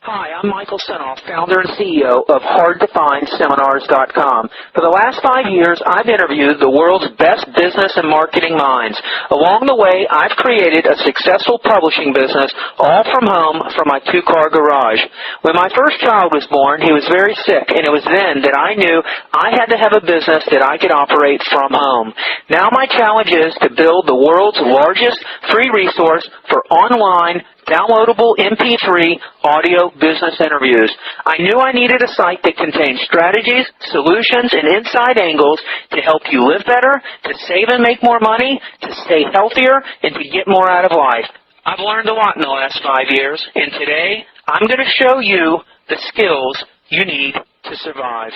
Hi, I'm Michael Senoff, founder and CEO of HardToFindSeminars.com. For the last 5 years, I've interviewed the world's best business and marketing minds. Along the way, I've created a successful publishing business, all from home, from my two-car garage. When my first child was born, he was very sick, and it was then that I knew I had to have a business that I could operate from home. Now my challenge is to build the world's largest free resource for online downloadable MP3 audio business interviews. I knew I needed a site that contained strategies, solutions, and inside angles to help you live better, to save and make more money, to stay healthier, and to get more out of life. I've learned a lot in the last 5 years, and today I'm going to show you the skills you need to survive.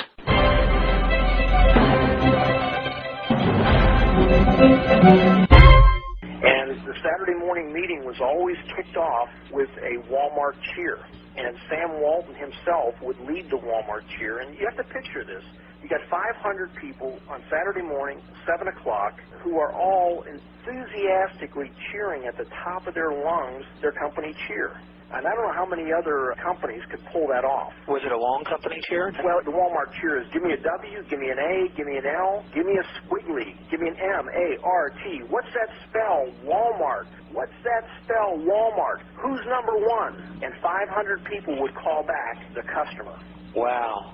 And the Saturday morning meeting was always kicked off with a Wal-Mart cheer. And Sam Walton himself would lead the Wal-Mart cheer. And you have to picture this. You got 500 people on Saturday morning, 7 o'clock, who are all enthusiastically cheering at the top of their lungs their company cheer. And I don't know how many other companies could pull that off. Was it a long company cheer? Well, the Wal-Mart cheer is give me a W, give me an A, give me an L, give me a squiggly, give me an M-A-R-T. What's that spell? Walmart. What's that spell? Walmart. Who's number one? And 500 people would call back the customer. Wow.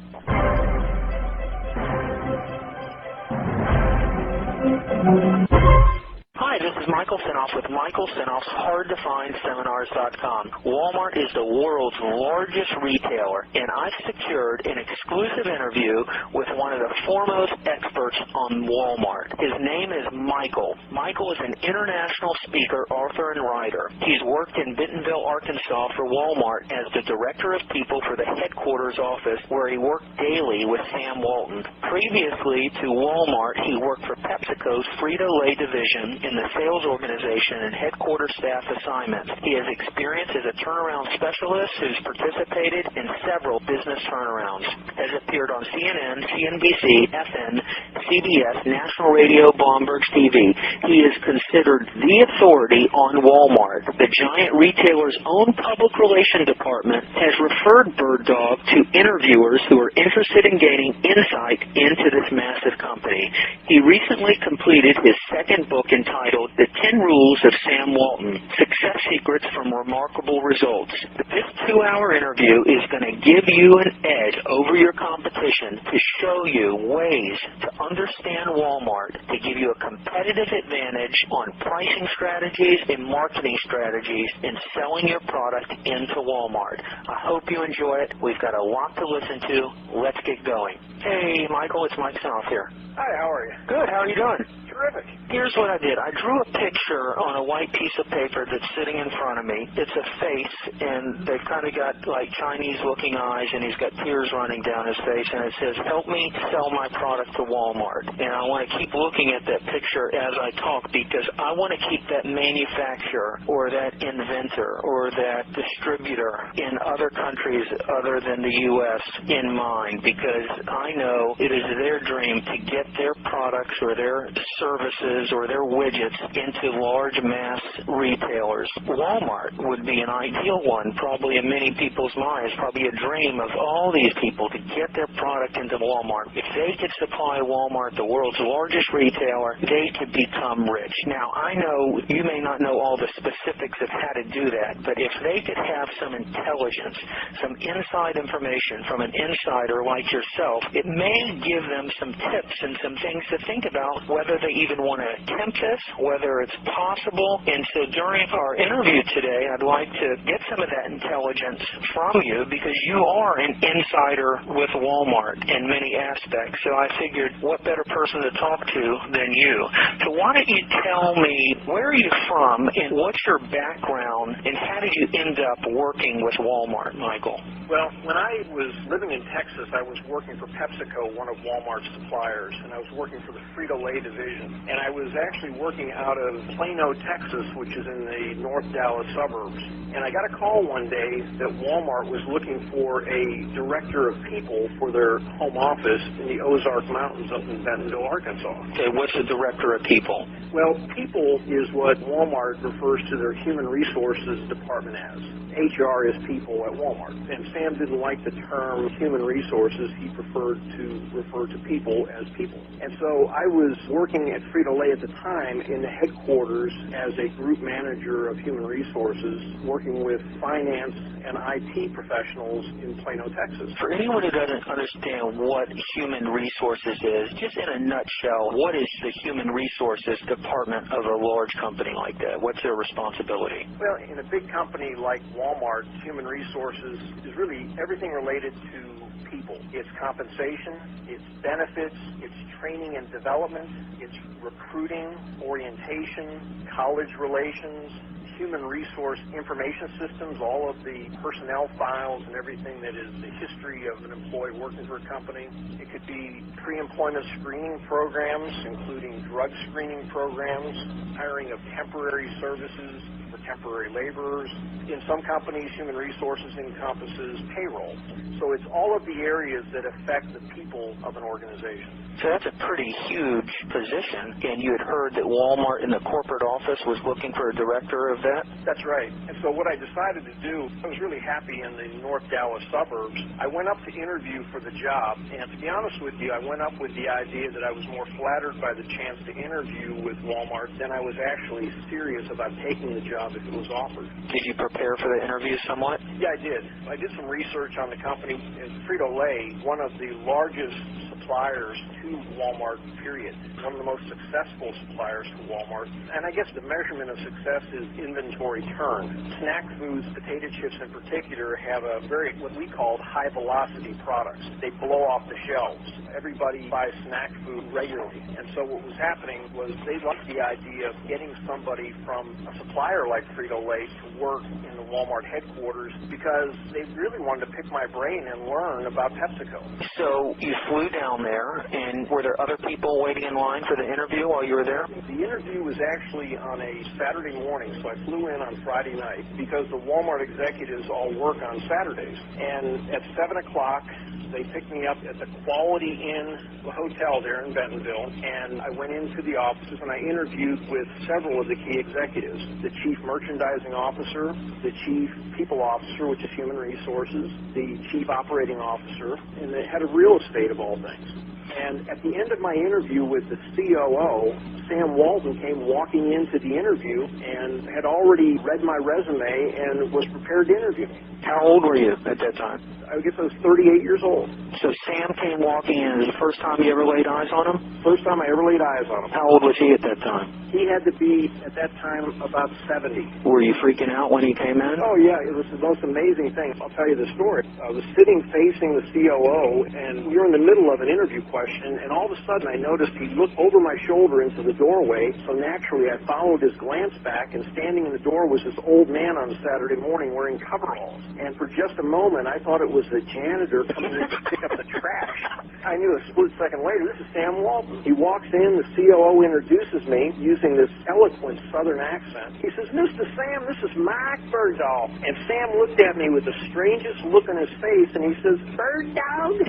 Hi, this is Michael Senoff with Michael Senoff's HardToFindSeminars.com. Walmart is the world's largest retailer, and I've secured an exclusive interview with one of the foremost experts on Walmart. His name is Michael. Michael is an international speaker, author, and writer. He's worked in Bentonville, Arkansas for Walmart as the Director of People for the headquarters office, where he worked daily with Sam Walton. Previously to Walmart, he worked for PepsiCo's Frito-Lay division in the sales organization and headquarters staff assignments. He has experience as a turnaround specialist who's participated in several business turnarounds, has appeared on CNN, CNBC, FN, CBS, National Radio, Bloomberg TV. He is considered the authority on Walmart. The giant retailer's own public relations department has referred Bird Dog to interviewers who are interested in gaining insight into this massive company. He recently completed his second book entitled The 10 Rules of Sam Walton, Success Secrets from Remarkable Results. This 2-hour interview is going to give you an edge over your competition to show you ways to understand Walmart, to give you a competitive advantage on pricing strategies and marketing strategies in selling your product into Walmart. I hope you enjoy it. We've got a lot to listen to. Let's get going. Hey, Michael, it's Mike Senoff here. Hi, how are you? Good, how are you doing? Terrific. Here's what I did. I drew a picture on a white piece of paper that's sitting in front of me. It's a face, and they've kind of got like Chinese-looking eyes, and he's got tears running down his face, and it says, "Help me sell my product to Walmart." And I want to keep looking at that picture as I talk because I want to keep that manufacturer or that inventor or that distributor in other countries other than the U.S. in mind, because I know it is their dream to get their products or their services or their widgets into large mass retailers. Walmart would be an ideal one, probably in many people's minds, probably a dream of all these people to get their product into Walmart. If they could supply Walmart, the world's largest retailer, they could become rich. Now, I know you may not know all the specifics of how to do that, but if they could have some intelligence, some inside information from an insider like yourself, it may give them some tips and some things to think about, whether they even want to attempt this, whether it's possible. And so during our interview today, I'd like to get some of that intelligence from you because you are an insider with Walmart in many aspects. So I figured what better person to talk to than you. So why don't you tell me where are you from and what's your background and how did you end up working with Walmart, Michael? Well, when I was living in Texas, I was working for PepsiCo, one of Walmart's suppliers, and I was working for the Frito-Lay division. And I was actually working out of Plano, Texas, which is in the North Dallas suburbs. And I got a call one day that Walmart was looking for a director of people for the their home office in the Ozark Mountains up in Bentonville, Arkansas. Okay, what's the director of people? Well, people is what Walmart refers to their human resources department as. HR is people at Walmart. And Sam didn't like the term human resources. He preferred to refer to people as people. And so I was working at Frito-Lay at the time in the headquarters as a group manager of human resources, working with finance and IT professionals in Plano, Texas. For anyone who doesn't understand what human resources is, just in a nutshell, what is the human resources department of a large company like that? What's their responsibility? Well, in a big company like Walmart, human resources is really everything related to people. It's compensation, it's benefits, it's training and development, it's recruiting, orientation, college relations, human resource information systems, all of the personnel files and everything that is the history of an employee working for a company. It could be pre-employment screening programs, including drug screening programs, hiring of temporary services for temporary laborers. In some companies, human resources encompasses payroll. So it's all of the areas that affect the people of an organization. So that's a pretty huge position, and you had heard that Walmart in the corporate office was looking for a director of that? That's right. And so what I decided to do, I was really happy in the North Dallas suburbs. I went up to interview for the job, and to be honest with you, I went up with the idea that I was more flattered by the chance to interview with Walmart than I was actually serious about taking the job if it was offered. Did you prepare for the interview somewhat? Yeah, I did. I did some research on the company. Frito-Lay, one of the largest suppliers to Walmart, period. One of the most successful suppliers to Walmart. And I guess the measurement of success is inventory turn. Snack foods, potato chips in particular, have a very, what we call high-velocity products. They blow off the shelves. Everybody buys snack food regularly. And so what was happening was they liked the idea of getting somebody from a supplier like Frito-Lay to work in the Walmart headquarters because they really wanted to pick my brain and learn about PepsiCo. So you flew down there, and were there other people waiting in line for the interview while you were there? The interview was actually on a Saturday morning, so I flew in on Friday night because the Walmart executives all work on Saturdays. And at 7 o'clock, they picked me up at the Quality Inn Hotel there in Bentonville, and I went into the offices and I interviewed with several of the key executives, the Chief Merchandising Officer, the Chief People Officer, which is Human Resources, the Chief Operating Officer, and the Head of Real Estate, of all things. And at the end of my interview with the COO, Sam Walton came walking into the interview and had already read my resume and was prepared to interview me. How old were you at that time? I guess I was 38 years old. So Sam came walking in. Is it the first time you ever laid eyes on him? First time I ever laid eyes on him. How old was he at that time? He had to be, at that time, about 70. Were you freaking out when he came in? Oh, yeah. It was the most amazing thing. I'll tell you the story. I was sitting facing the COO, and we were in the middle of an interview question, and all of a sudden I noticed he looked over my shoulder into the doorway, so naturally I followed his glance back, and standing in the door was this old man on a Saturday morning wearing coveralls. And for just a moment, I thought it was the janitor coming in to pick up the trash. I knew a split second later, this is Sam Walton. He walks in, the COO introduces me using this eloquent Southern accent. He says, "Mr. Sam, this is Mike Birddog." And Sam looked at me with the strangest look on his face, and he says, "Birddog?"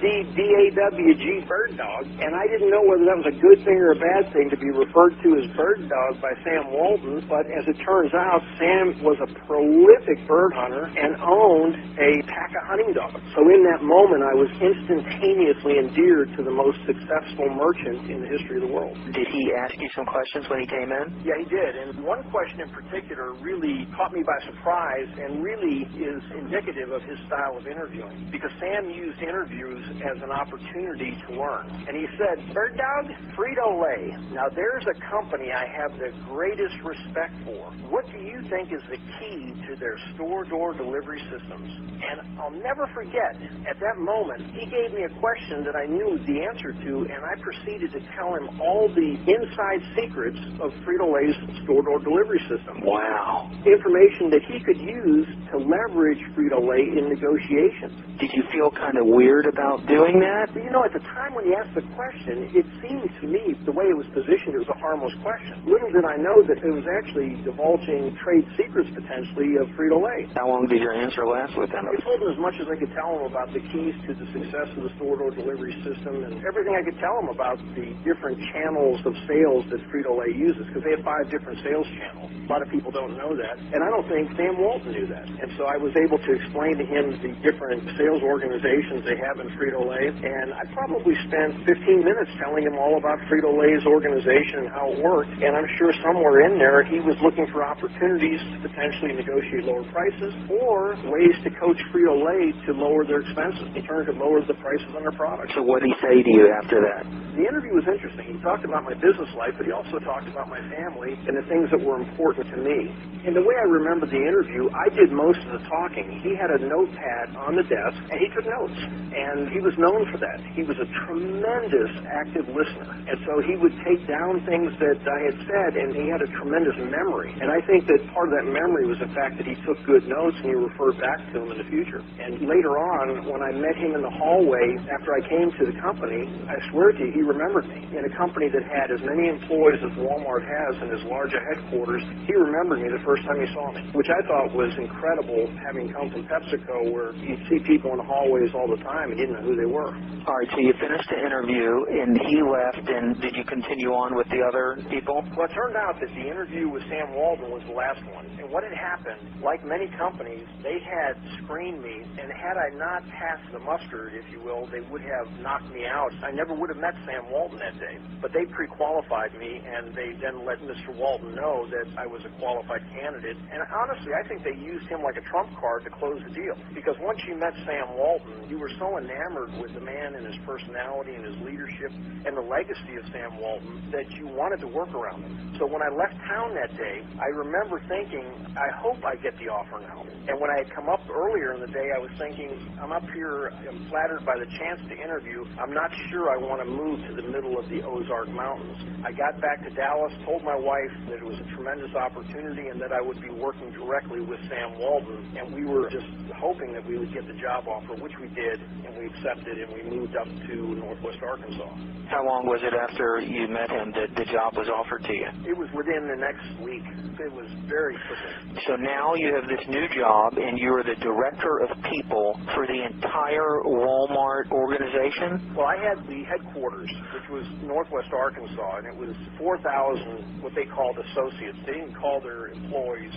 B-I-R-D-D-A-W-G, Birddog. And I didn't know whether that was a good thing or a bad thing to be referred to as Birddog by Sam Walton, but as it turns out, Sam was a prolific bird hunter and owned a pack of hunting dogs. So in that moment, I was instantaneously endeared to the most successful merchant in the history of the world. Did he ask you some questions when he came in? Yeah, he did. And one question in particular really caught me by surprise and really is indicative of his style of interviewing. Because Sam used interviews as an opportunity to learn. And he said, "Birddog, Frito-Lay. Now there's a company I have the greatest respect for. What do you think is the key to their store-door delivery systems?" And I'll never forget, at that moment, he gave me a question that I knew the answer to, and I proceeded to tell him all the inside secrets of Frito-Lay's store-door delivery system. Wow. Information that he could use to leverage Frito-Lay in negotiations. Did you feel kind of weird about doing that? But, you know, at the time when he asked the question, it seemed to me, the way it was positioned, it was a harmless question. Little did I know that it was actually divulging trade secrets, potentially, of Frito-Lay. How long did your answer last with him? I told him as much as I could tell him about the keys to the success of the store-door delivery system and everything I could tell him about the different channels of sales that Frito-Lay uses, because they have 5 different sales channels. A lot of people don't know that, and I don't think Sam Walton knew that. And so I was able to explain to him the different sales organizations they have in Frito-Lay, and I probably spent 15 minutes telling him all about Frito-Lay's organization and how it worked, and I'm sure somewhere in there he was looking for opportunities to potentially negotiate lower prices or ways to coach Frito-Lay to lower their expenses, in turn to lower the prices on their products. So what did he say to you after that? The interview was interesting. He talked about my business life, but he also talked about my family and the things that were important to me. And the way I remember the interview, I did most of the talking. He had a notepad on the desk, and he took notes. And he was known for that. He was a tremendous active listener. And so he would take down things that I had said, and he had a tremendous memory. And I think that part of that memory was the fact that he took good notes and he referred back to them in the future. And later on, when I met him in the hallway after I came to the company, I swear to you, he remembered me. In a company that had as many employees as Wal-Mart has and as large a headquarters, he remembered me the first time he saw me, which I thought was incredible, having come from PepsiCo, where you'd see people in the hallways all the time and you didn't know who they were. All right, so you finished the interview, and he left, and did you continue on with the other people? Well, it turned out that the interview with Sam Walton was the last one. And what had happened, like many companies, they had screened me, and had I not passed the mustard, if you will, they would have knocked me out. I never would have met Sam Walton that day. But they pre-qualified me, and they then let Mr. Walton know that I was a qualified candidate. And honestly, I think they used him like a trump card to close the deal. Because once you met Sam Walton, you were so enamored with the man and his personality and his leadership and the legacy of Sam Walton that you wanted to work around him. So when I left town that day, I remember thinking, I hope I get the offer now. And when I had come up earlier in the day, I was thinking, I'm up here, I'm flattered by the chance to interview. I'm not sure I want to move to the middle of the Ozark Mountains. I got back to Dallas, told my wife that it was a tremendous opportunity and that I would be working directly with Sam Walton. And we were just hoping that we would get the job offer, which we did, and we accepted, and we moved up to Northwest Arkansas. How long was it after you met him that the job was offered to you? It was within the next week. It was very quickly. So now you have this new job, and you're the director of people for the entire Wal-Mart organization? Well, I had the headquarters, which was Northwest Arkansas, and it was 4,000 what they called associates. They didn't call their employees.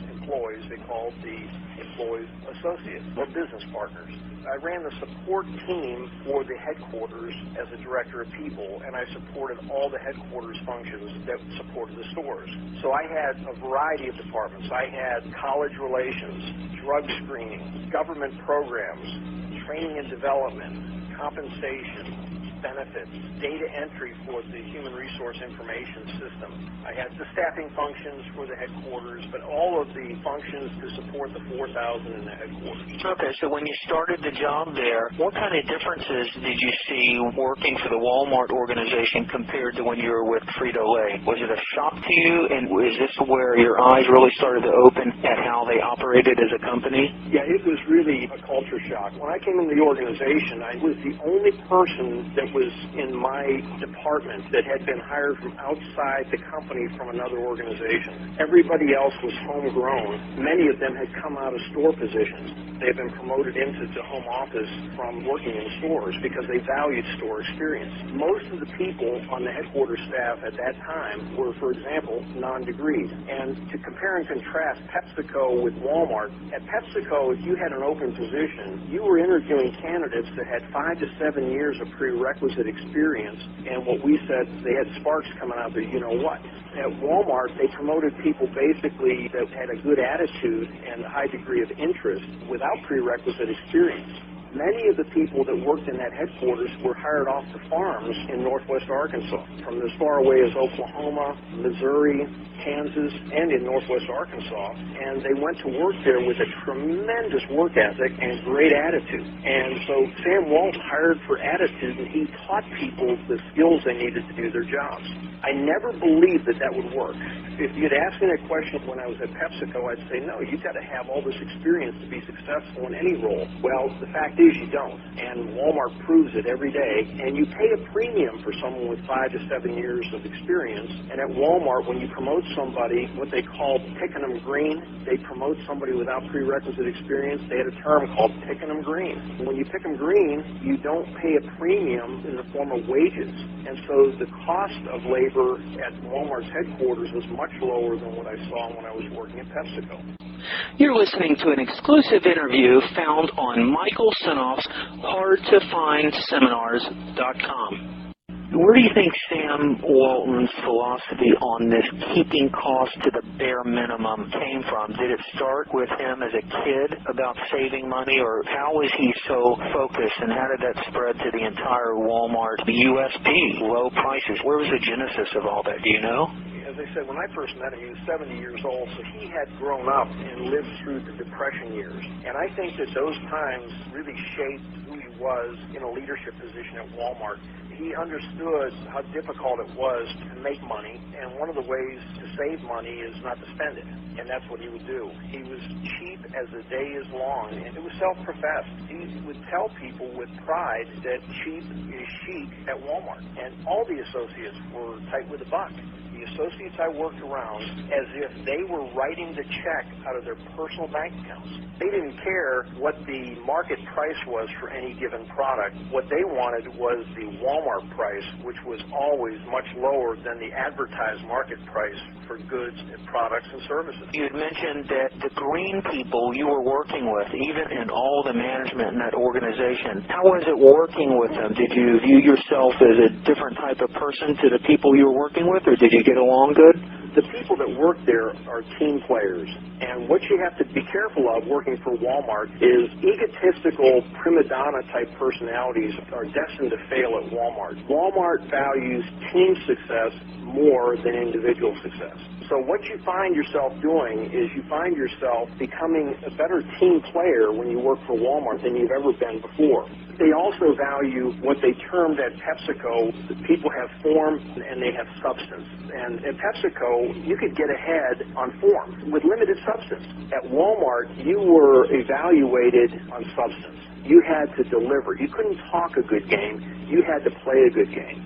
They called the employees associates or business partners. I ran the support team for the headquarters as a director of people, and I supported all the headquarters functions that supported the stores. So I had a variety of departments. I had college relations, drug screening, government programs, training and development, compensation, benefits, data entry for the human resource information system. I had the staffing functions for the headquarters, but all of the functions to support the 4,000 in the headquarters. Okay, so when you started the job there, what kind of differences did you see working for the Wal-Mart organization compared to when you were with Frito-Lay? Was it a shock to you, and is this where your eyes really started to open at how they operated as a company? Yeah, it was really a culture shock. When I came into the organization, I was the only person that was in my department that had been hired from outside the company from another organization. Everybody else was homegrown. Many of them had come out of store positions. They had been promoted into the home office from working in stores because they valued store experience. Most of the people on the headquarters staff at that time were, for example, non-degreed. And to compare and contrast PepsiCo with Wal-Mart, at PepsiCo, if you had an open position, you were interviewing candidates that had 5 to 7 years of prerequisite experience, and what we said, they had sparks coming out there, you know what. At Wal-Mart, they promoted people basically that had a good attitude and a high degree of interest without prerequisite experience. Many of the people that worked in that headquarters were hired off the farms in Northwest Arkansas, from as far away as Oklahoma, Missouri, Kansas, and in Northwest Arkansas. And they went to work there with a tremendous work ethic and great attitude. And so Sam Walton hired for attitude, and he taught people the skills they needed to do their jobs. I never believed that that would work. If you'd asked me that question when I was at PepsiCo, I'd say, no, you've got to have all this experience to be successful in any role. Well, the fact reality is you don't, and Walmart proves it every day, and you pay a premium for someone with 5 to 7 years of experience, and at Walmart, when you promote somebody, what they call picking them green, they promote somebody without prerequisite experience, they had a term called picking them green. When you pick them green, you don't pay a premium in the form of wages, and so the cost of labor at Walmart's headquarters was much lower than what I saw when I was working at PepsiCo. You're listening to an exclusive interview found on Michael Senoff's HardToFindSeminars.com. Where do you think Sam Walton's philosophy on this keeping costs to the bare minimum came from? Did it start with him as a kid about saving money, or how was he so focused, and how did that spread to the entire Walmart USP, low prices? Where was the genesis of all that? Do you know? As I said, when I first met him, he was 70 years old, so he had grown up and lived through the Depression years. And I think that those times really shaped who he was in a leadership position at Walmart. He understood how difficult it was to make money, and one of the ways to save money is not to spend it, and that's what he would do. He was cheap as the day is long, and it was self-professed. He would tell people with pride that cheap is chic at Walmart, and all the associates were tight with a buck. The associates I worked around as if they were writing the check out of their personal bank accounts. They didn't care what the market price was for any given product. What they wanted was the Walmart price, which was always much lower than the advertised market price for goods and products and services. You had mentioned that the green people you were working with, even in all the management in that organization, how was it working with them? Did you view yourself as a different type of person to the people you were working with, or did you get along good? The people that work there are team players, and what you have to be careful of working for Walmart is egotistical prima donna type personalities are destined to fail at Walmart. Walmart values team success more than individual success. So what you find yourself doing is you find yourself becoming a better team player when you work for Walmart than you've ever been before. They also value what they termed at PepsiCo, people have form and they have substance. And at PepsiCo, you could get ahead on form with limited substance. At Walmart, you were evaluated on substance. You had to deliver. You couldn't talk a good game. You had to play a good game.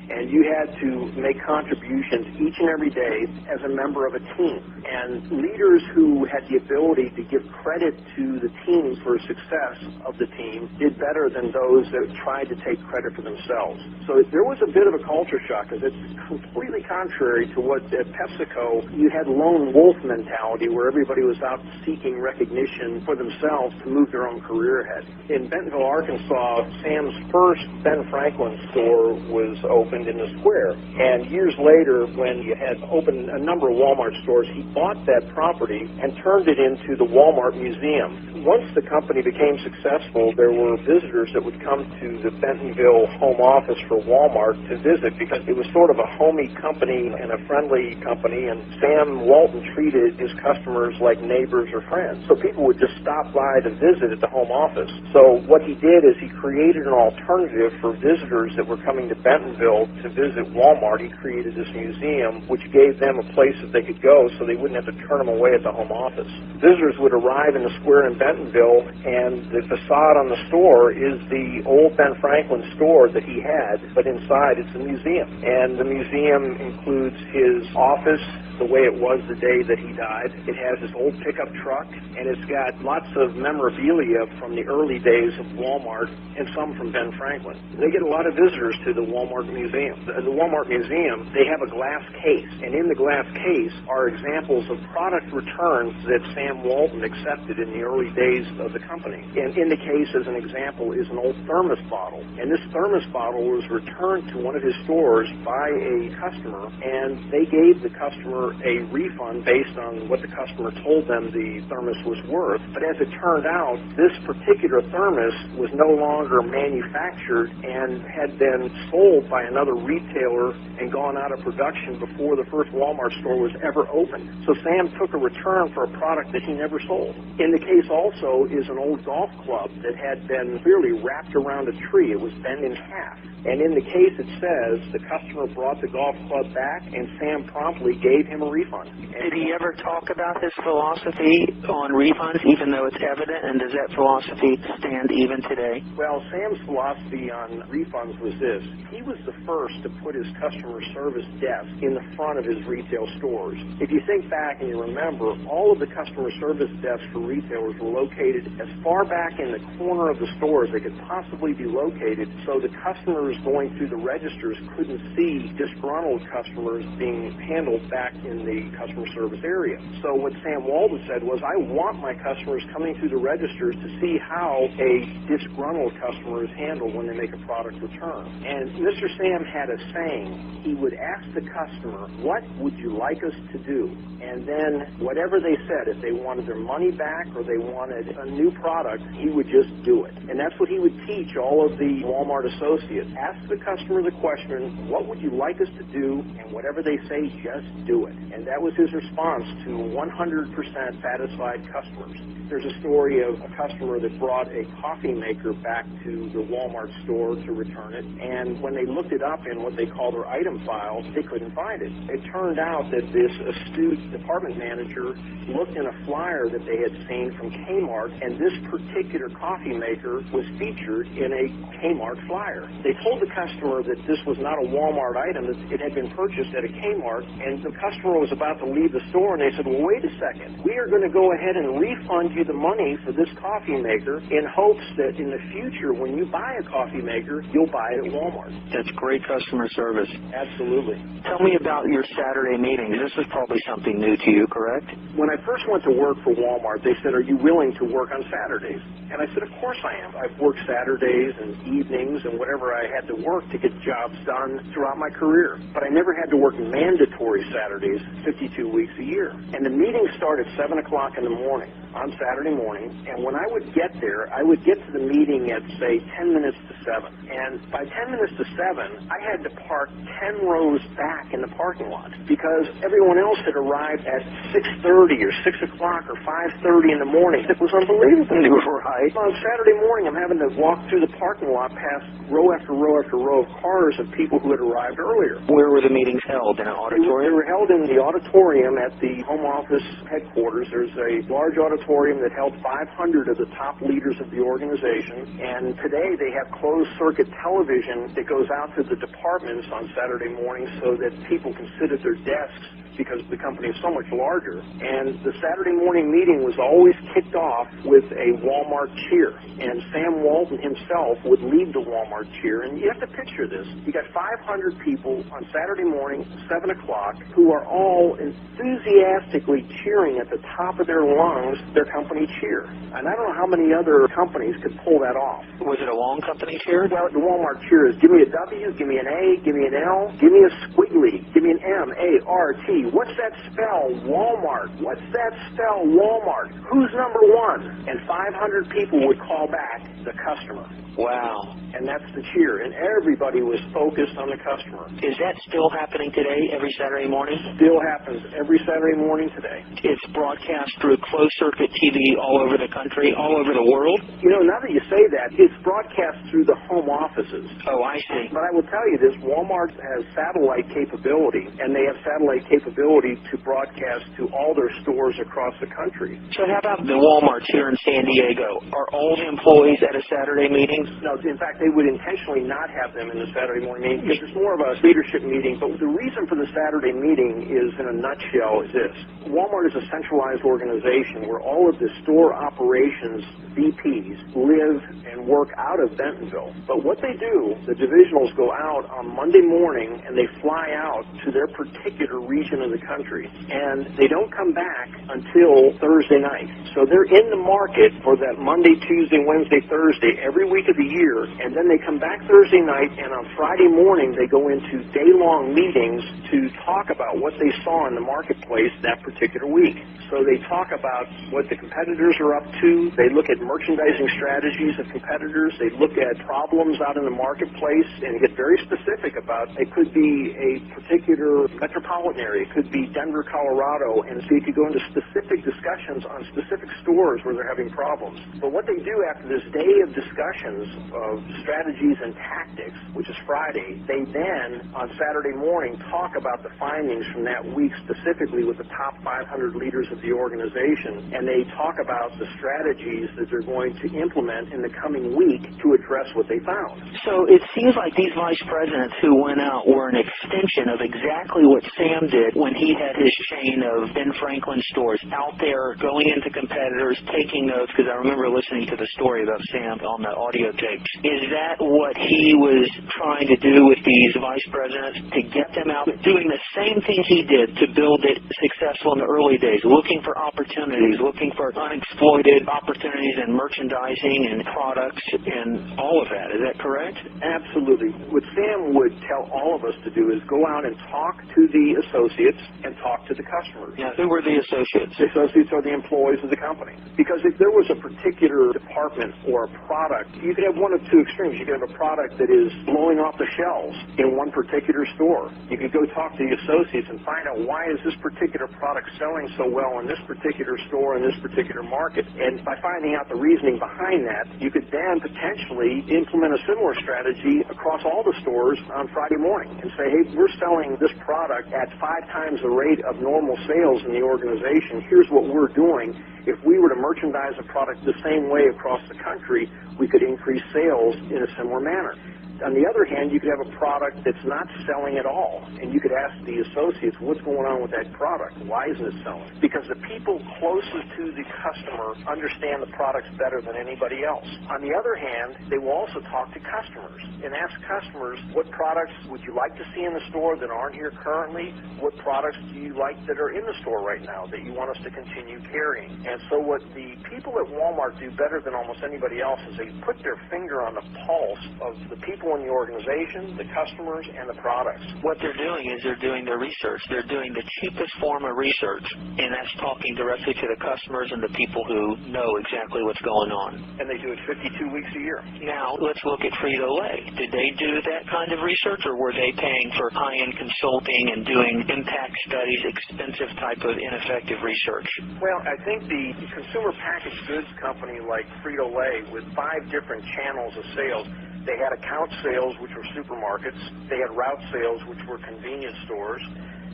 And you had to make contributions each and every day as a member of a team. And leaders who had the ability to give credit to the team for success of the team did better than those that tried to take credit for themselves. So there was a bit of a culture shock, because it's completely contrary to what at PepsiCo, you had lone wolf mentality where everybody was out seeking recognition for themselves to move their own career ahead. In Bentonville, Arkansas, Sam's first Ben Franklin store was opened in the square. And years later, when you had opened a number of Walmart stores, he bought that property and turned it into the Walmart Museum. Once the company became successful, there were visitors that would come to the Bentonville home office for Walmart to visit, because it was sort of a homey company and a friendly company, and Sam Walton treated his customers like neighbors or friends. So people would just stop by to visit at the home office. So what he did is he created an alternative for visitors that were coming to Bentonville to visit Walmart. He created this museum, which gave them a place that they could go so they wouldn't have to turn them away at the home office. Visitors would arrive in the square in Bentonville, and the facade on the store is the old Ben Franklin store that he had, but inside it's a museum. And the museum includes his office, the way it was the day that he died. It has his old pickup truck, and it's got lots of memorabilia from the early days of Walmart and some from Ben Franklin. They get a lot of visitors to the Walmart Museum. The Walmart Museum, they have a glass case, and in the glass case are examples of product returns that Sam Walton accepted in the early days of the company. And in the case, as an example, is an old thermos bottle. And this thermos bottle was returned to one of his stores by a customer, and they gave the customer a refund based on what the customer told them the thermos was worth. But as it turned out, this particular thermos was no longer manufactured and had been sold by another another retailer and gone out of production before the first Walmart store was ever opened. So Sam took a return for a product that he never sold. In the case also is an old golf club that had been clearly wrapped around a tree. It was bent in half. And in the case it says the customer brought the golf club back and Sam promptly gave him a refund. Did he ever talk about his philosophy on refunds, even though it's evident, and does that philosophy stand even today? Well, Sam's philosophy on refunds was this. He was the first to put his customer service desk in the front of his retail stores. If you think back and you remember, all of the customer service desks for retailers were located as far back in the corner of the store as they could possibly be located, so the customers going through the registers couldn't see disgruntled customers being handled back in the customer service area. So what Sam Walton said was, I want my customers coming through the registers to see how a disgruntled customer is handled when they make a product return. And Mr. Sam had a saying. He would ask the customer, what would you like us to do? And then whatever they said, if they wanted their money back or they wanted a new product, he would just do it. And that's what he would teach all of the Walmart associates. Ask the customer the question, what would you like us to do? And whatever they say, just do it. And that was his response to 100% satisfied customers. There's a story of a customer that brought a coffee maker back to the Walmart store to return it, and when they looked it up in what they call their item file, they couldn't find it. It turned out that this astute department manager looked in a flyer that they had seen from Kmart, and this particular coffee maker was featured in a Kmart flyer. They told the customer that this was not a Walmart item, that it had been purchased at a Kmart, and the customer was about to leave the store, and they said, well, wait a second, we are going to go ahead and refund you the money for this coffee maker in hopes that in the future when you buy a coffee maker, you'll buy it at Walmart. That's great customer service. Absolutely. Tell me about your Saturday meetings. This is probably something new to you, correct? When I first went to work for Walmart, they said, are you willing to work on Saturdays? And I said, of course I am. I've worked Saturdays and evenings and whatever I had to work to get jobs done throughout my career. But I never had to work mandatory Saturdays 52 weeks a year. And the meetings start at 7 o'clock in the morning on Saturday morning, and when I would get there, I would get to the meeting at, say, 10 minutes to 7. And by 10 minutes to 7, I had to park 10 rows back in the parking lot because everyone else had arrived at 6:30 or 6 o'clock or 5:30 in the morning. It was unbelievable. They were right. On Saturday morning, I'm having to walk through the parking lot past row after row after row of cars of people who had arrived earlier. Where were the meetings held? In an auditorium? They were held in the auditorium at the home office headquarters. There's a large auditorium that held 500 of the top leaders of the organization, and today they have closed-circuit television that goes out to the departments on Saturday morning so that people can sit at their desks because the company is so much larger. And the Saturday morning meeting was always kicked off with a Walmart cheer, and Sam Walton himself would lead the Walmart cheer. And you have to picture this. You got 500 people on Saturday morning, 7 o'clock, who are all enthusiastically cheering at the top of their lungs their company cheer. And I don't know how many other companies could pull that off. Was it a long company cheer? Well, the Walmart cheer is give me a W, give me an A, give me an L, give me a squiggly, give me an M-A-R-T. What's that spell? Walmart. What's that spell? Walmart. Who's number one? And 500 people would call back the customer. Wow. And that's the cheer. And everybody was focused on the customer. Is that still happening today, every Saturday morning? Still happens every Saturday morning today. It's broadcast through closed-circuit TV all over the country, all over the world? You know, now that you say that, it's broadcast through the home offices. Oh, I see. But I will tell you this, Walmart has satellite capability, and they have satellite capability to broadcast to all their stores across the country. So how about the Walmarts here in San Diego? Are all the employees at a Saturday meeting? No, in fact, they would intentionally not have them in the Saturday morning meeting because it's more of a leadership meeting. But the reason for the Saturday meeting is, in a nutshell, is this. Walmart is a centralized organization where all of the store operations VPs live and work out of Bentonville. But what they do, the divisionals go out on Monday morning and they fly out to their particular region of the country. And they don't come back until Thursday night. So they're in the market for that Monday, Tuesday, Wednesday, Thursday Thursday every week of the year, and then they come back Thursday night, and on Friday morning they go into day-long meetings to talk about what they saw in the marketplace that particular week. So they talk about what the competitors are up to. They look at merchandising strategies of competitors. They look at problems out in the marketplace and get very specific about it. Could be a particular metropolitan area. It could be Denver, Colorado, and so you could go into specific discussions on specific stores where they're having problems. But what they do after this day of discussions of strategies and tactics, which is Friday, they then on Saturday morning talk about the findings from that week specifically with the top 500 leaders of the organization, and they talk about the strategies that they're going to implement in the coming week to address what they found. So it seems like these vice presidents who went out were an extension of exactly what Sam did when he had his chain of Ben Franklin stores out there going into competitors, taking notes, because I remember listening to the story about Sam on the audio tapes. Is that what he was trying to do with these vice presidents, to get them out doing the same thing he did to build it successful in the early days, looking for opportunities, looking for unexploited opportunities in merchandising and products and all of that? Is that correct? Absolutely. What Sam would tell all of us to do is go out and talk to the associates and talk to the customers. Now, who were the associates? The associates are the employees of the company. Because if there was a particular department or a product, you could have one of two extremes. You could have a product that is blowing off the shelves in one particular store. You could go talk to the associates and find out why is this particular product selling so well in this particular store in this particular market. And by finding out the reasoning behind that, you could then potentially implement a similar strategy across all the stores on Friday morning and say, hey, we're selling this product at 5 times the rate of normal sales in the organization. Here's what we're doing. If we were to merchandise a product the same way across the country, we could increase sales in a similar manner. On the other hand, you could have a product that's not selling at all, and you could ask the associates, what's going on with that product? Why isn't it selling? Because the people closest to the customer understand the products better than anybody else. On the other hand, they will also talk to customers and ask customers, what products would you like to see in the store that aren't here currently? What products do you like that are in the store right now that you want us to continue carrying? And so what the people at Walmart do better than almost anybody else is they put their finger on the pulse of the people in the organization, the customers, and the products. What they're doing is they're doing their research. They're doing the cheapest form of research, and that's talking directly to the customers and the people who know exactly what's going on. And they do it 52 weeks a year. Now, let's look at Frito-Lay. Did they do that kind of research, or were they paying for high-end consulting and doing impact studies, expensive type of ineffective research? Well, I think the consumer packaged goods company like Frito-Lay with 5 different channels of sales, they had account sales, which were supermarkets. They had route sales, which were convenience stores.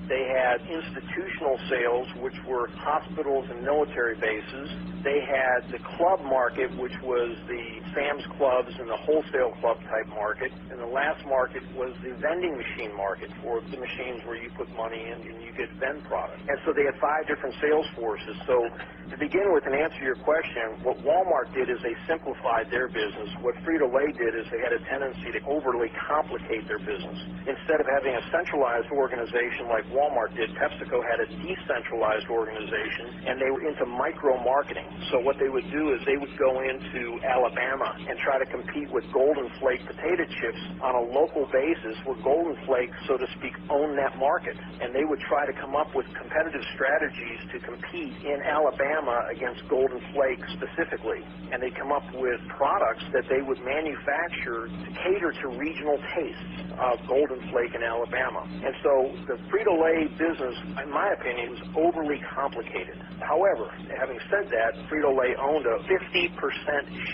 They had institutional sales, which were hospitals and military bases. They had the club market, which was the Sam's Clubs and the wholesale club type market. And the last market was the vending machine market, or the machines where you put money in and you get vend product. And so they had 5 different sales forces. So to begin with and answer your question, what Walmart did is they simplified their business. What Frito-Lay did is they had a tendency to overly complicate their business. Instead of having a centralized organization like Walmart did, PepsiCo had a decentralized organization, and they were into micro-marketing. So what they would do is they would go into Alabama and try to compete with Golden Flake potato chips on a local basis where Golden Flake, so to speak, owned that market. And they would try to come up with competitive strategies to compete in Alabama against Golden Flake specifically. And they'd come up with products that they would manufacture to cater to regional tastes of Golden Flake in Alabama. And so the Frito-Lay business, in my opinion, was overly complicated. However, having said that, Frito-Lay owned a 50%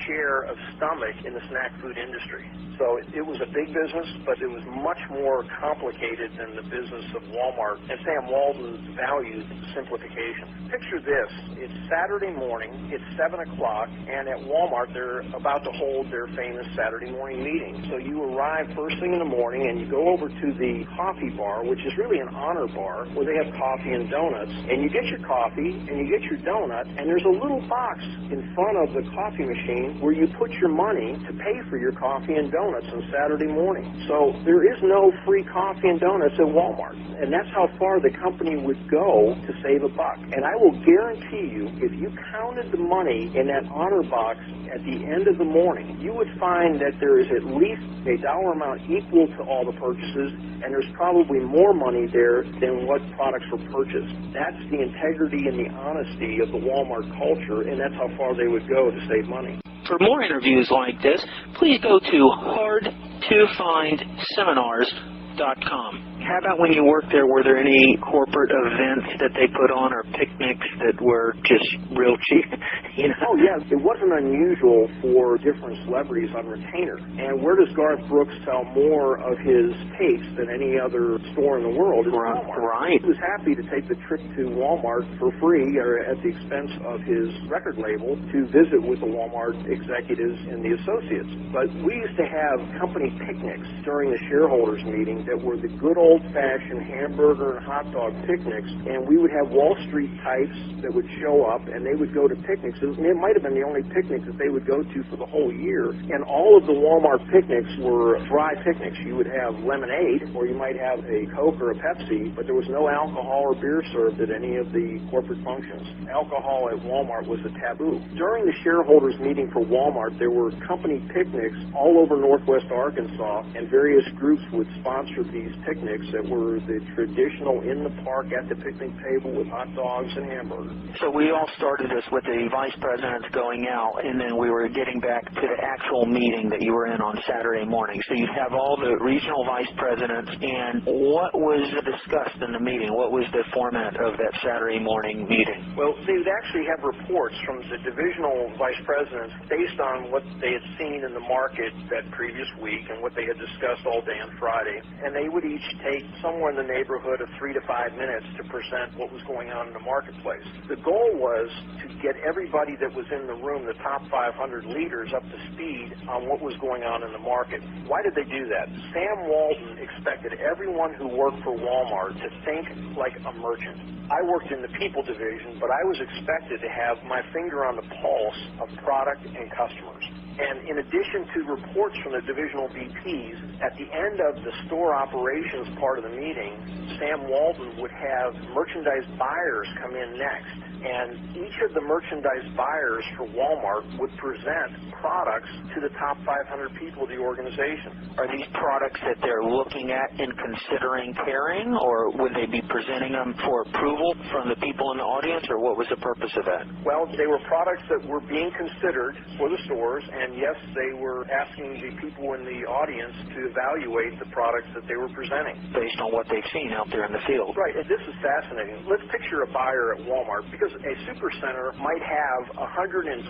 share of stomach in the snack food industry. So it was a big business, but it was much more complicated than the business of Walmart. And Sam Walton valued simplification. Picture this. It's Saturday morning. It's 7 o'clock, and at Walmart, they're about to hold their famous Saturday morning meeting. So you arrive first thing in the morning, and you go over to the coffee bar, which is really an honor bar, where they have coffee and donuts. And you get your coffee, and you get your donut, and there's a little box in front of the coffee machine where you put your money to pay for your coffee and donuts on Saturday morning. So there is no free coffee and donuts at Walmart. And that's how far the company would go to save a buck. And I will guarantee you, if you counted the money in that honor box at the end of the morning, you would find that there is at least a dollar amount equal to all the purchases, and there's probably more money there than what products were purchased. That's the integrity and the honesty of the Walmart culture, and that's how far they would go to save money. For more interviews like this, please go to hardtofindseminars.com. How about when you worked there, were there any corporate events that they put on or picnics that were just real cheap? Oh, yeah. It wasn't unusual for different celebrities on retainer. And where does Garth Brooks sell more of his tapes than any other store in the world? It's Walmart. Right. He was happy to take the trip to Walmart for free or at the expense of his record label to visit with the Walmart executives and the associates. But we used to have company picnics during the shareholders meeting that were the good old-fashioned hamburger and hot dog picnics, and we would have Wall Street types that would show up, and they would go to picnics. It might have been the only picnic that they would go to for the whole year, and all of the Walmart picnics were dry picnics. You would have lemonade, or you might have a Coke or a Pepsi, but there was no alcohol or beer served at any of the corporate functions. Alcohol at Walmart was a taboo. During the shareholders meeting for Walmart, there were company picnics all over Northwest Arkansas, and various groups would sponsor these picnics that were the traditional in the park at the picnic table with hot dogs and hamburgers. So we all started this with the vice presidents going out, and then we were getting back to the actual meeting that you were in on Saturday morning. So you'd have all the regional vice presidents, and what was discussed in the meeting? What was the format of that Saturday morning meeting? Well, they would actually have reports from the divisional vice presidents based on what they had seen in the market that previous week and what they had discussed all day on Friday, and they would each take somewhere in the neighborhood of 3 to 5 minutes to present what was going on in the marketplace. The goal was to get everybody that was in the room, the top 500 leaders, up to speed on what was going on in the market. Why did they do that? Sam Walton expected everyone who worked for Walmart to think like a merchant. I worked in the people division, but I was expected to have my finger on the pulse of product and customers. And in addition to reports from the divisional VPs, at the end of the store operations part of the meeting, Sam Walton would have merchandise buyers come in next. And each of the merchandise buyers for Walmart would present products to the top 500 people of the organization. Are these products that they're looking at and considering carrying, or would they be presenting them for approval from the people in the audience, or what was the purpose of that? Well, they were products that were being considered for the stores, and yes, they were asking the people in the audience to evaluate the products that they were presenting. Based on what they've seen out there in the field. Right, and this is fascinating. Let's picture a buyer at Walmart, because a supercenter might have 125,000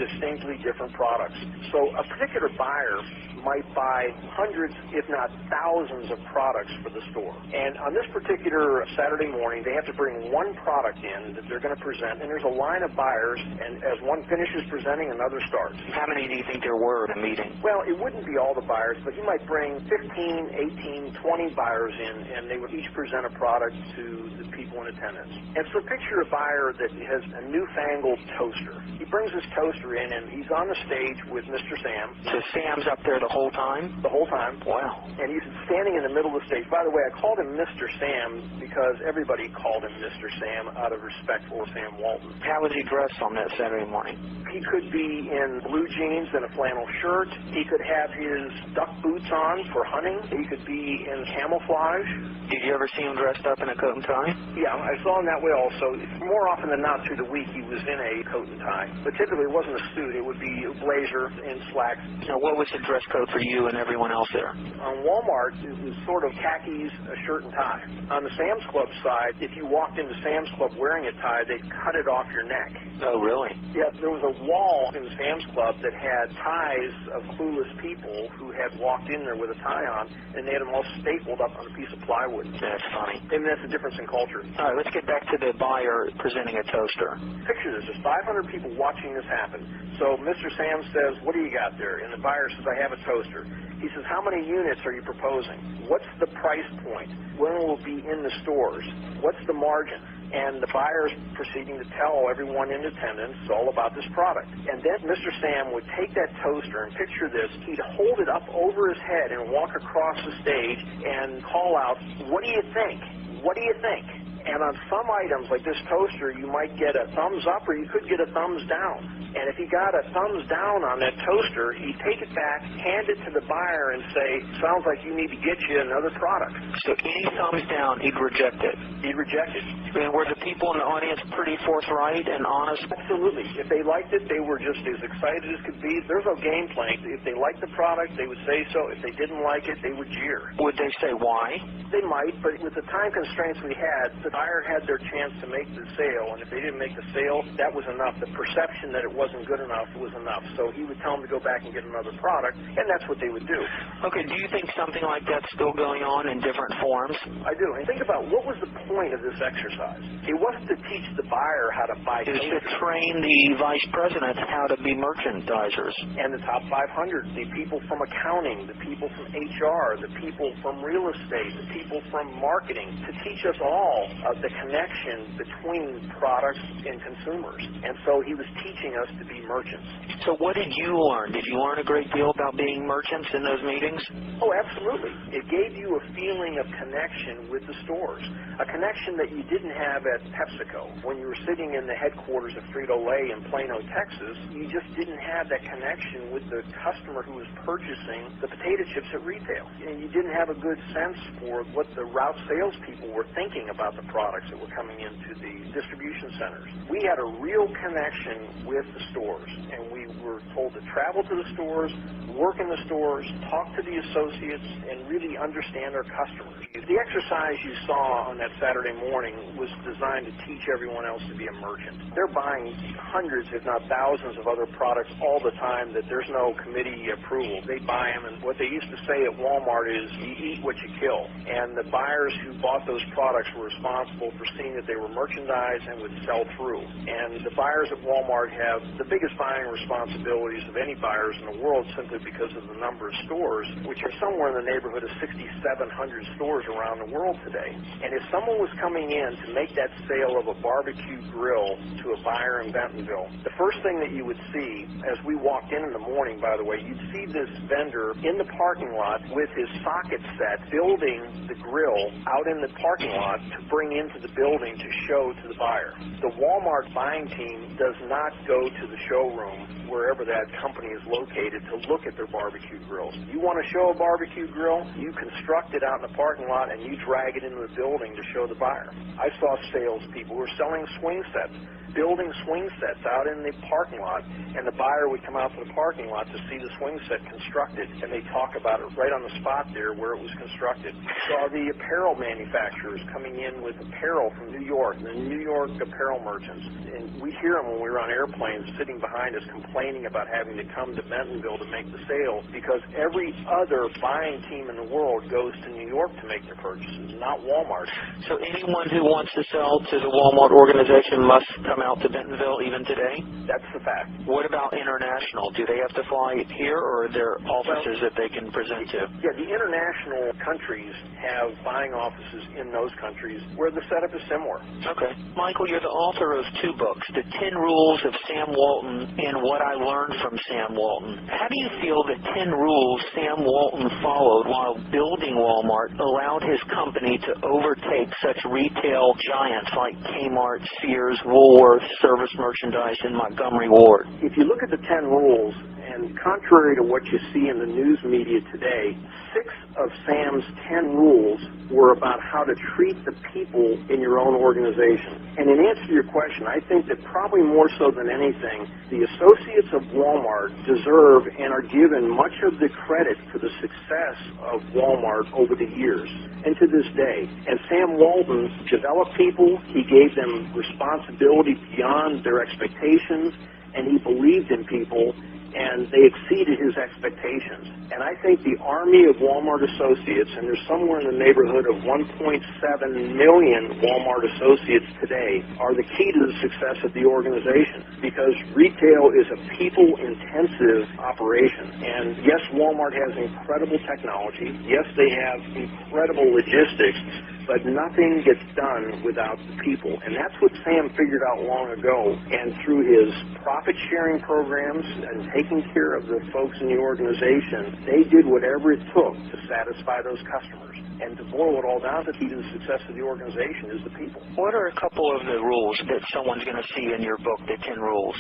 distinctly different products. So a particular buyer might buy hundreds, if not thousands, of products for the store. And on this particular Saturday morning, they have to bring one product in that they're going to present, and there's a line of buyers, and as one finishes presenting, another starts. How many do you think there were in the meeting? Well, it wouldn't be all the buyers, but you might bring 15, 18, 20 buyers in, and they would each present a product to the people in attendance. And so picture a buyer that has a newfangled toaster. He brings his toaster in, and he's on the stage with Mr. Sam. So Sam's up there the whole time? The whole time. Wow. And he's standing in the middle of the stage. By the way, I called him Mr. Sam because everybody called him Mr. Sam out of respect for Sam Walton. How was he dressed on that Saturday morning? He could be in blue jeans and a flannel shirt. He could have his duck boots on for hunting. He could be in camouflage. Did you ever see him dressed up in a coat and tie? Yeah, I saw him that way also. More often than not through the week, he was in a coat and tie. But typically it wasn't a suit. It would be a blazer and slacks. Now, what was the dress code for you and everyone else there? On Walmart, it was sort of khakis, a shirt and tie. On the Sam's Club side, if you walked into Sam's Club wearing a tie, they'd cut it off your neck. Oh, really? Yeah, there was a wall in the Sam's Club that had ties of clueless people who had walked in there with a tie on, and they had them all stapled up on a piece of plywood. That's funny. And that's the difference in culture. All right, let's get back to the buyer presenting a toaster. Picture this. There's 500 people watching this happen. So Mr. Sam says, what do you got there? And the buyer says, I have a toaster. He says, how many units are you proposing? What's the price point? When will it be in the stores? What's the margin? And the buyer's proceeding to tell everyone in attendance all about this product. And then Mr. Sam would take that toaster, and picture this, he'd hold it up over his head and walk across the stage and call out, what do you think? What do you think? And on some items, like this toaster, you might get a thumbs up or you could get a thumbs down. And if he got a thumbs down on that toaster, he'd take it back, hand it to the buyer, and say, sounds like you need to get you another product. So any thumbs down, he'd reject it? He'd reject it. And were the people in the audience pretty forthright and honest? Absolutely. If they liked it, they were just as excited as could be. There's no game playing. If they liked the product, they would say so. If they didn't like it, they would jeer. Would they say why? They might, but with the time constraints we had, the buyer had their chance to make the sale, and if they didn't make the sale, that was enough. The perception that it wasn't good enough was enough. So he would tell them to go back and get another product, and that's what they would do. Okay, do you think something like that's still going on in different forms? I do. And think about what was the point of this exercise. It wasn't to teach the buyer how to buy It was to train the vice presidents how to be merchandisers. And the top 500, the people from accounting, the people from HR, the people from real estate, the people from marketing, to teach us all the connection between products and consumers. And so he was teaching us to be merchants. So what did you learn? Did you learn a great deal about being merchants in those meetings? Oh, absolutely. It gave you a feeling of connection with the stores, a connection that you didn't have at PepsiCo. When you were sitting in the headquarters of Frito-Lay in Plano, Texas, you just didn't have that connection with the customer who was purchasing the potato chips at retail. And you didn't have a good sense for what the route salespeople were thinking about the products that were coming into the distribution centers. We had a real connection with the stores, and we were told to travel to the stores, work in the stores, talk to the associates, and really understand our customers. The exercise you saw on that Saturday morning was designed to teach everyone else to be a merchant. They're buying hundreds, if not thousands, of other products all the time that there's no committee approval. They buy them, and what they used to say at Wal-Mart is, you eat what you kill. And the buyers who bought those products were responsible for seeing that they were merchandised and would sell through. And the buyers at Wal-Mart have the biggest buying responsibilities of any buyers in the world simply because of the number of stores, which are somewhere in the neighborhood of 6,700 stores around the world today. And if someone was coming in to make that sale of a barbecue grill to a buyer in Bentonville, the first thing that you would see as we walked in the morning, by the way, you'd see this vendor in the parking lot with his socket set building the grill out in the parking lot to bring into the building to show to the buyer. The Wal-Mart buying team does not go to the showroom wherever that company is located to look at their barbecue grills. You want to show a barbecue grill, you construct it out in the parking lot and you drag it into the building to show the buyer. I saw salespeople who were selling swing sets, building swing sets out in the parking lot, and the buyer would come out to the parking lot to see the swing set constructed, and they talk about it right on the spot there where it was constructed. Saw the apparel manufacturers coming in with apparel from New York, the New York apparel merchants, and we hear them when we were on airplanes sitting behind us complaining about having to come to Bentonville to make the sale because every other buying team in the world goes to New York to make their purchases, not Walmart. So anyone who wants to sell to the Walmart organization must come out to Bentonville even today? That's the fact. What about international? Do they have to fly here, or are there offices that they can present to? Yeah, the international countries have buying offices in those countries where the setup is similar. Okay. Michael, you're the author of 2 books, The 10 Rules of Sam Walton and What I Learned from Sam Walton. How do you feel the 10 rules Sam Walton followed while building Walmart allowed his company to overtake such retail giants like Kmart, Sears, Woolworths, Service Merchandise, and Montgomery Ward? If you look at the 10 rules, and contrary to what you see in the news media today, 6 of Sam's 10 rules were about how to treat the people in your own organization. And in answer to your question, I think that probably more so than anything, the associates of Walmart deserve and are given much of the credit for the success of Walmart over the years and to this day. And Sam Walton developed people, he gave them responsibility beyond their expectations, and he believed in people, and they exceeded his expectations. And I think the army of Walmart associates, and there's somewhere in the neighborhood of 1.7 million Walmart associates today, are the key to the success of the organization, because retail is a people-intensive operation. And yes, Walmart has incredible technology. Yes, they have incredible logistics. but nothing gets done without the people. And that's what Sam figured out long ago. And through his profit-sharing programs and taking care of the folks in the organization, they did whatever it took to satisfy those customers. And to boil it all down, the key to the success of the organization is the people. What are a couple of the rules that someone's going to see in your book, the 10 rules?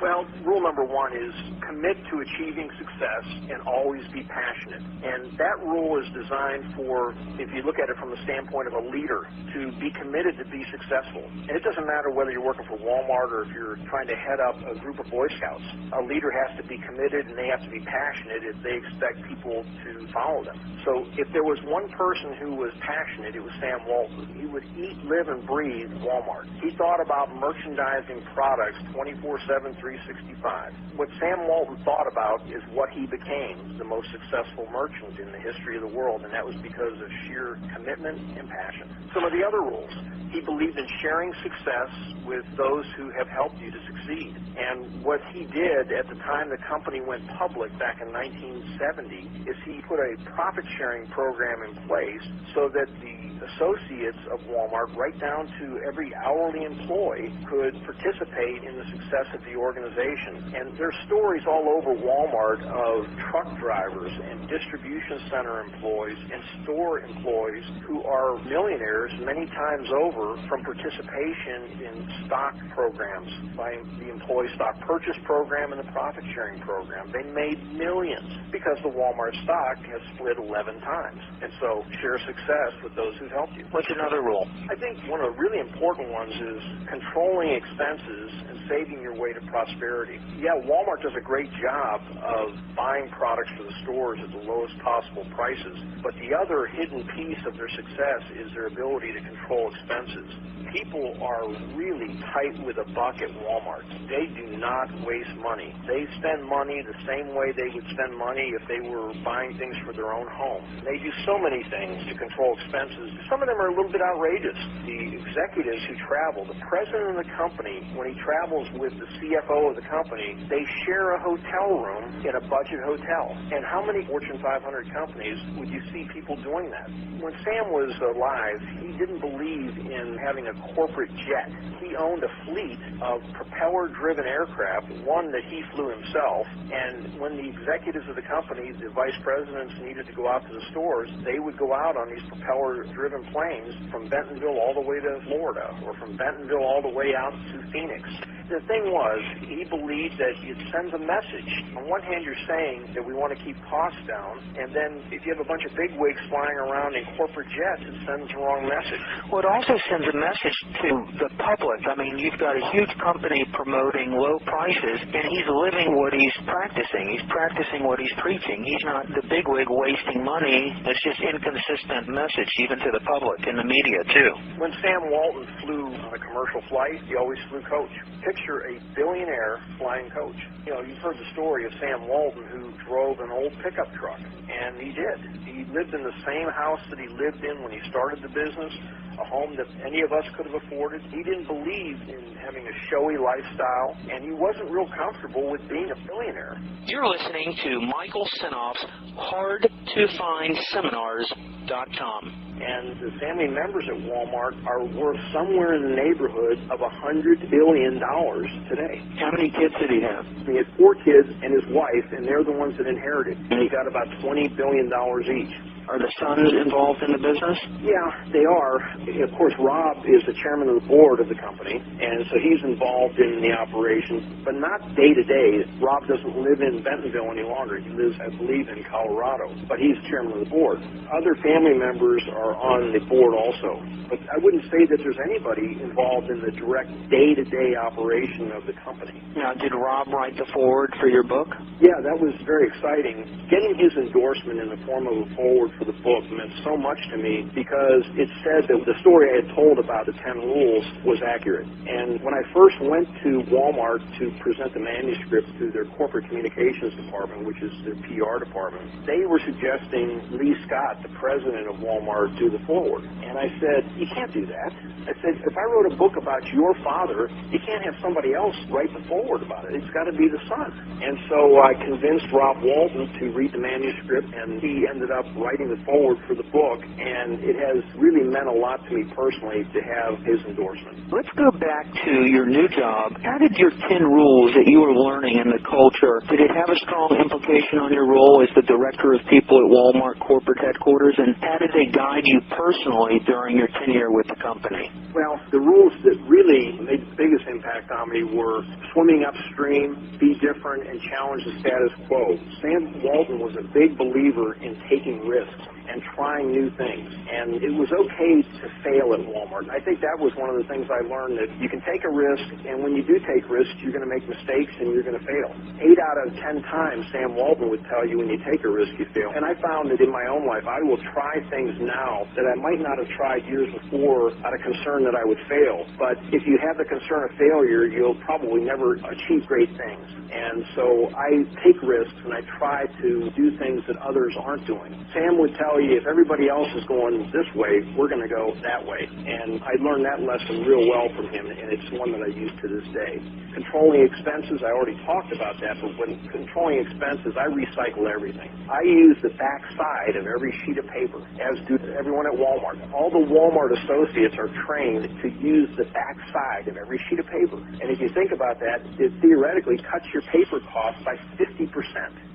Well, rule number one is commit to achieving success and always be passionate. And that rule is designed for, if you look at it from the standpoint of a leader, to be committed to be successful. And it doesn't matter whether you're working for Wal-Mart or if you're trying to head up a group of Boy Scouts. A leader has to be committed and they have to be passionate if they expect people to follow them. So if there was one person who was passionate, it was Sam Walton. He would eat, live, and breathe Wal-Mart. He thought about merchandising products 24/7, 365. What Sam Walton thought about is what he became, the most successful merchant in the history of the world, and that was because of sheer commitment and passion. Some of the other rules. He believed in sharing success with those who have helped you to succeed. And what he did at the time the company went public back in 1970 is he put a profit-sharing program in place so that the associates of Wal-Mart, right down to every hourly employee, could participate in the success of the organization. And there's stories all over Wal-Mart of truck drivers and distribution center employees and store employees who are millionaires many times over from participation in stock programs, by the employee stock purchase program and the profit-sharing program. They made millions because the Walmart stock has split 11 times. And so share success with those who helped you. What's another rule? I think one of the really important ones is controlling expenses and saving your way to prosperity. Yeah, Walmart does a great job of buying products for the stores at the lowest possible prices, but the other hidden piece of their success is their ability to control expenses. People are really tight with a buck at Walmart. They do not waste money. They spend money the same way they would spend money if they were buying things for their own home. They do so many things to control expenses. Some of them are a little bit outrageous. The executives who travel, the president of the company, when he travels with the CFO of the company, they share a hotel room in a budget hotel. And how many Fortune 500 companies would you see people doing that? When Sam was alive, he didn't believe in having a corporate jet. He owned a fleet of propeller-driven aircraft, one that he flew himself, and when the executives of the company, the vice presidents, needed to go out to the stores, they would go out on these propeller-driven planes from Bentonville all the way to Florida, or from Bentonville all the way out to Phoenix. The thing was, he believed that it sends a message. On one hand, you're saying that we want to keep costs down, and then if you have a bunch of bigwigs flying around in corporate jets, it sends the wrong message. Well, it also sends a message to the public. I mean, you've got a huge company promoting low prices, and he's living what he's practicing. He's practicing what he's preaching. He's not the bigwig wasting money. It's just inconsistent message, even to the public and the media, too. When Sam Walton flew on a commercial flight, he always flew coach. Picture a billionaire flying coach. You know, you've heard the story of Sam Walton, who drove an old pickup truck, and he did. He lived in the same house that he lived in when he started the business, a home that any of us could have afforded. He didn't believe in having a showy lifestyle, and he wasn't real comfortable with being a billionaire. You're listening to Michael Senoff's HardToFindSeminars.com. And the family members at Walmart are worth somewhere in the neighborhood of $100 billion today. How many kids did he have? He had 4 kids and his wife, and they're the ones that inherited. And he got about $20 billion each. Are the sons involved in the business? Yeah, they are. Of course, Rob is the chairman of the board of the company, and so he's involved in the operation, but not day-to-day. Rob doesn't live in Bentonville any longer. He lives, I believe, in Colorado, but he's chairman of the board. Other family members are on the board also, but I wouldn't say that there's anybody involved in the direct day-to-day operation of the company. Now, did Rob write the foreword for your book? Yeah, that was very exciting. Getting his endorsement in the form of a foreword for the book meant so much to me because it said that the story I had told about the 10 rules was accurate. And when I first went to Walmart to present the manuscript to their corporate communications department, which is their PR department, they were suggesting Lee Scott, the president of Walmart, do the foreword. And I said, you can't do that. I said, if I wrote a book about your father, you can't have somebody else write the foreword about it. It's got to be the son. And so I convinced Rob Walton to read the manuscript, and he ended up writing looking forward for the book, and it has really meant a lot to me personally to have his endorsement. Let's go back to your new job. How did your 10 rules that you were learning in the culture, did it have a strong implication on your role as the director of people at Wal-Mart corporate headquarters, and how did they guide you personally during your tenure with the company? Well, the rules that really made the biggest impact on me were swimming upstream, be different, and challenge the status quo. Sam Walton was a big believer in taking risks and trying new things, and it was okay to fail at Walmart. And I think that was one of the things I learned, that you can take a risk, and when you do take risks, you're going to make mistakes and you're going to fail. 8 out of 10 times, Sam Walton would tell you when you take a risk, you fail. And I found that in my own life, I will try things now that I might not have tried years before out of concern that I would fail. But if you have the concern of failure, you'll probably never achieve great things. And so I take risks and I try to do things that others aren't doing. Sam would tell you, if everybody else is going this way, we're going to go that way. And I learned that lesson real well from him, and it's one that I use to this day. Controlling expenses, I already talked about that, but when controlling expenses, I recycle everything. I use the back side of every sheet of paper, as do everyone at Walmart. All the Walmart associates are trained to use the back side of every sheet of paper. And if you think about that, it theoretically cuts your paper cost by 50%.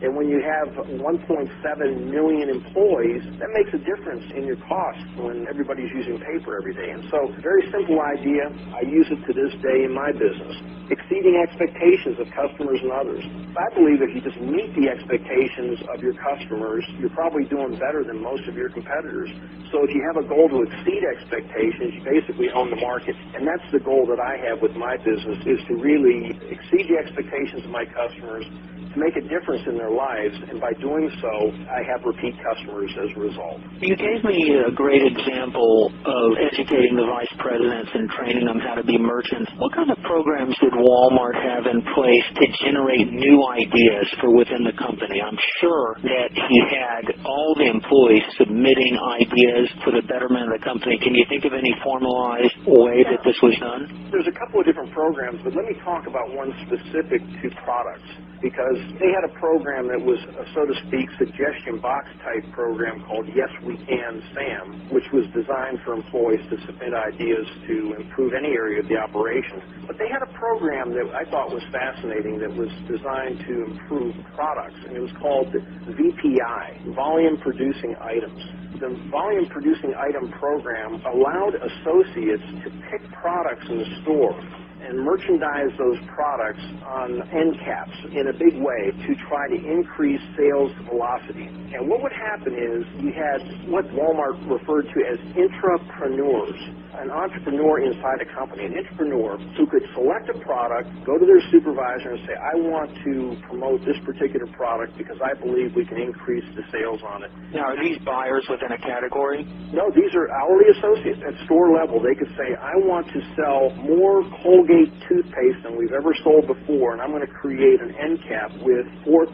And when you have 1.7 million employees, that makes a difference in your cost when everybody's using paper every day. And so, very simple idea. I use it to this day in my business. Exceeding expectations of customers and others. I believe if you just meet the expectations of your customers, you're probably doing better than most of your competitors. So if you have a goal to exceed expectations, you basically own the market. And that's the goal that I have with my business, is to really exceed the expectations of my customers, to make a difference in their lives, and by doing so, I have repeat customers as a result. You gave me a great example of educating the vice presidents and training them how to be merchants. What kind of programs did Walmart have in place to generate new ideas for within the company? I'm sure that he had all the employees submitting ideas for the betterment of the company. Can you think of any formalized way that this was done? There's a couple of different programs, but let me talk about one specific to products, because they had a program that was, so to speak, suggestion box type program called Yes We Can Sam, which was designed for employees to submit ideas to improve any area of the operation. But they had a program that I thought was fascinating that was designed to improve products, and it was called VPI, Volume Producing Items. The Volume Producing Item program allowed associates to pick products in the store and merchandise those products on end caps in a big way to try to increase sales velocity. And what would happen is you had what Walmart referred to as intrapreneurs, an entrepreneur inside a company, an entrepreneur who could select a product, go to their supervisor and say, I want to promote this particular product because I believe we can increase the sales on it. Now, are these buyers within a category? No, these are hourly associates at store level. They could say, I want to sell more Colgate toothpaste than we've ever sold before, and I'm going to create an end cap with 4,000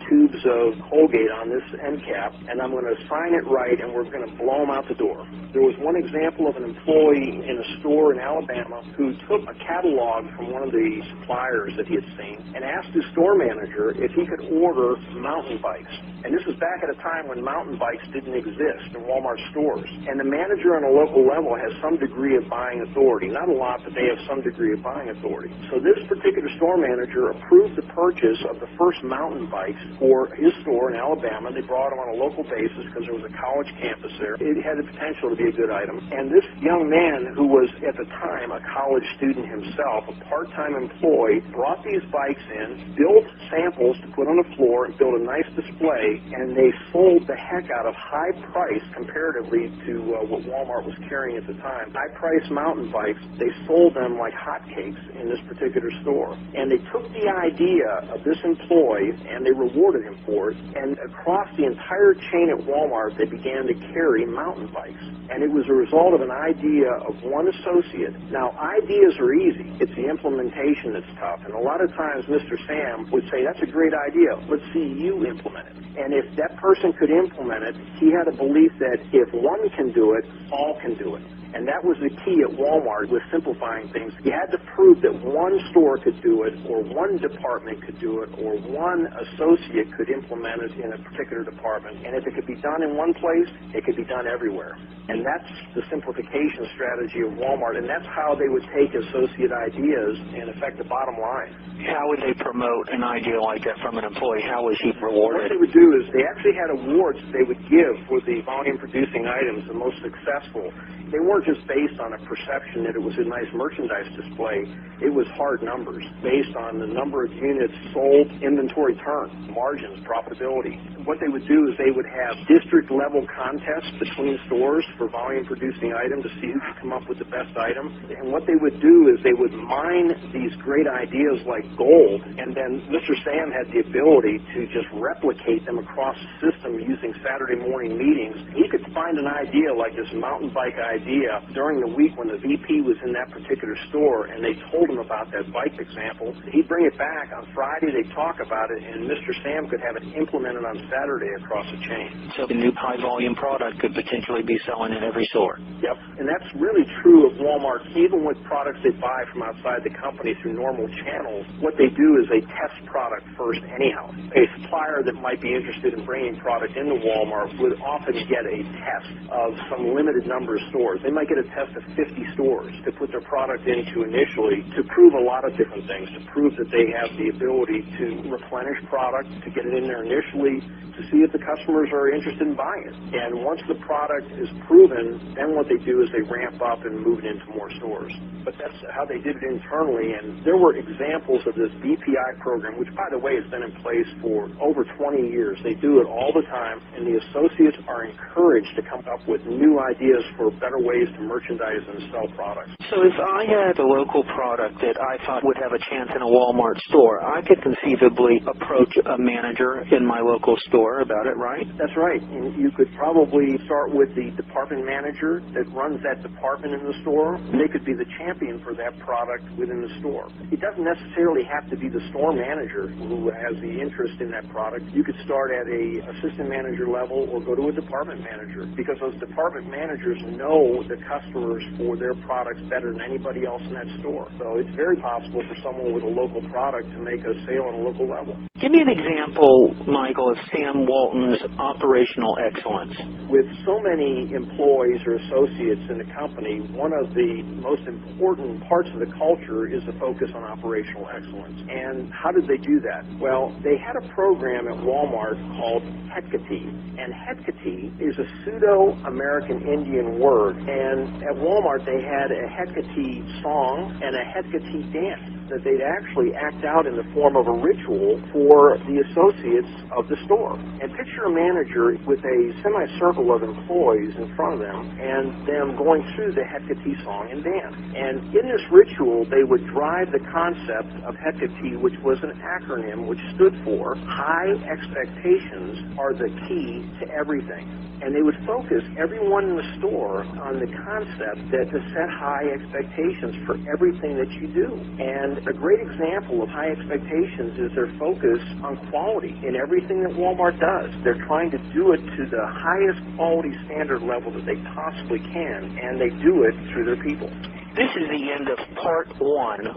tubes of Colgate on this end cap, and I'm going to sign it right, and we're going to blow them out the door. There was one example of an employee in a store in Alabama who took a catalog from one of the suppliers that he had seen and asked his store manager if he could order mountain bikes. And this was back at a time when mountain bikes didn't exist in Walmart stores. And the manager on a local level has some degree of buying authority. Not a lot, but they have some degree of buying authority. So this particular store manager approved the purchase of the first mountain bikes for his store in Alabama. They brought them on a local basis because there was a college campus there. It had the potential to be a good item. And this young man, who was at the time a college student himself, a part-time employee, brought these bikes in, built samples to put on the floor, and built a nice display, and they sold the heck out of high price comparatively to what Walmart was carrying at the time. High-price mountain bikes, they sold them like hotcakes in this particular store. And they took the idea of this employee and they rewarded him for it, and across the entire chain at Walmart they began to carry mountain bikes. And it was a result of an idea of one associate. Now, ideas are easy. It's the implementation that's tough. And a lot of times Mr. Sam would say, that's a great idea. Let's see you implement it. And if that person could implement it, he had a belief that if one can do it, all can do it. And that was the key at Walmart with simplifying things. You had to prove that one store could do it, or one department could do it, or one associate could implement it in a particular department. And if it could be done in one place, it could be done everywhere. And that's the simplification strategy of Walmart, and that's how they would take associate ideas and affect the bottom line. How would they promote an idea like that from an employee? How was he rewarded? What they would do is they actually had awards they would give for the volume-producing items, the most successful. They weren't just based on a perception that it was a nice merchandise display. It was hard numbers based on the number of units sold, inventory turn, margins, profitability. What they would do is they would have district-level contests between stores for volume-producing items to see who could come up with the best item. And what they would do is they would mine these great ideas like gold, and then Mr. Sam had the ability to just replicate them across the system using Saturday morning meetings. He could find an idea like this mountain bike idea during the week when the VP was in that particular store, and they told him about that bike example. He'd bring it back on Friday, they'd talk about it, and Mr. Sam could have it implemented on Saturday across the chain. So the new high-volume product could potentially be selling in every store. Yep, and that's really true of Walmart. Even with products they buy from outside the company through normal channels, what they do is they test product first anyhow. A supplier that might be interested in bringing product into Walmart would often get a test of some limited number of stores. They might get a test of 50 stores to put their product into initially to prove a lot of different things, to prove that they have the ability to replenish product, to get it in there initially, to see if the customers are interested in buying it. And once the product is proven, then what they do is they ramp up and move it into more stores. But that's how they did it internally, and there were examples of this BPI program, which, by the way, has been in place for over 20 years. They do it all the time, and the associates are encouraged to come up with new ideas for better ways to merchandise and sell products. So if I had a local product that I thought would have a chance in a Walmart store, I could conceivably approach a manager in my local store about it, right? That's right. And you could probably start with the department manager that runs that department in the store. They could be the champion for that product within the store. It doesn't necessarily have to be the store manager who has the interest in that product. You could start at a assistant manager level or go to a department manager, because those department managers know the customers for their products better than anybody else in that store. So it's very possible for someone with a local product to make a sale on a local level. Give me an example, Michael, of Sam Walton's operational excellence. With so many employees or associates in the company, one of the most important parts of the culture is the focus on operational excellence. And how did they do that? Well, they had a program at Walmart called Hecate. And Hecate is a pseudo-American Indian word. And at Walmart, they had a Hecate song and a Hecate dance that they'd actually act out in the form of a ritual for the associates of the store. And picture a manager with a semicircle of employees in front of them and them going through the Hecate song and dance. And in this ritual, they would drive the concept of Hecate, which was an acronym which stood for High Expectations Are the Key to Everything. And they would focus everyone in the store on the concept that to set high expectations for everything that you do. And a great example of high expectations is their focus on quality in everything that Walmart does. They're trying to do it to the highest quality standard level that they possibly can, and they do it through their people. This is the end of part 1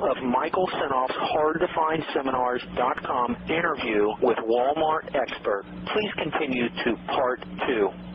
of Michael Senoff's HardToFindSeminars.com interview with Walmart expert. Please continue to part 2.